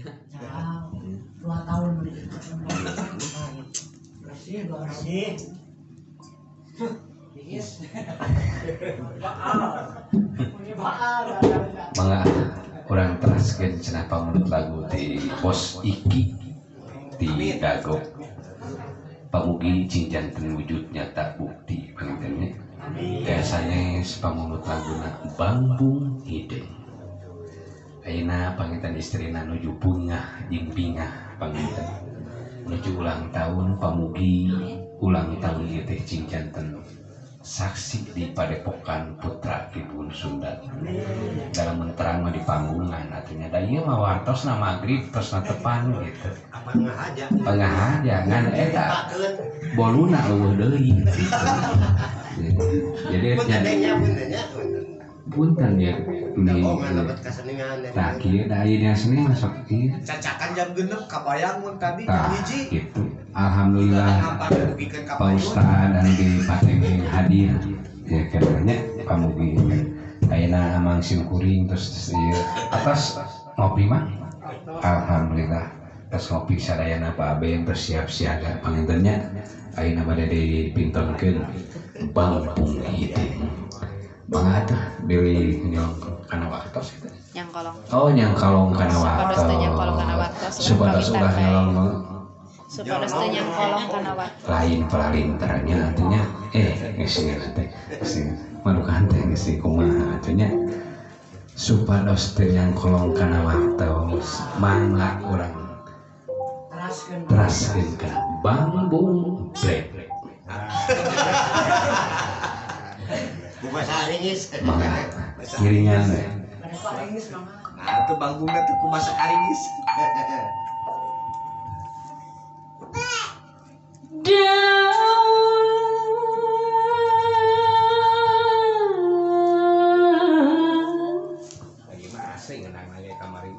2 tahun kasih mangga orang teraskeun cenah pamunut lagu di pos iki di Dago pamugi cinjanten wujud nyata bukti pangintennya biasanya pamunut laguna Bambung Hideng ayeuna panginten istrina nuju bungah jeung bingah panginten menuju ulang tahun pamugi ulang tahun ieu teh cinjanten saksi di Padepokan Putra Kibun Sunda dalam menerang di panggungan artinya da ieu mah wartos na magrib tos na tepan gitu pangahaja ngan eta boluna eueuh deui gitu. Jadi punten ya tak kieu da aya seni masuk kieu cacakan jam 6 kabayang mun tadi jam 1 gitu. Alhamdulillah Pak Ustad dan di Pateng hadir ya katanya pamugi ayeuna amang simkuring terus atas ngopi mah alhamdulillah terus ngopi sadayana Pak Aben bersiap siaga pangintennya ayeuna bade dipintonkeun Bambung Hideng mangga atuh deui nyong kana waktos itu yang kolong nyang kalong kana waktos supados ulah nyolong supados teu nyang kolong kana waktos lain pelalintarnya artinya geus teh madukan teh geus kumaha artinya supados teu nyang kolong kana waktos mangga urang teraskeun ka Bambung Brek bahasa Inggris mangga ngiringan we nah itu banggungna teh ku bahasa Inggris lagi mah asing ngenang nanya kamarin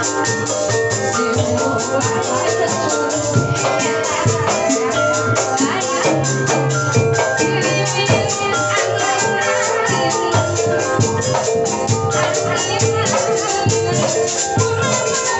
Thank you.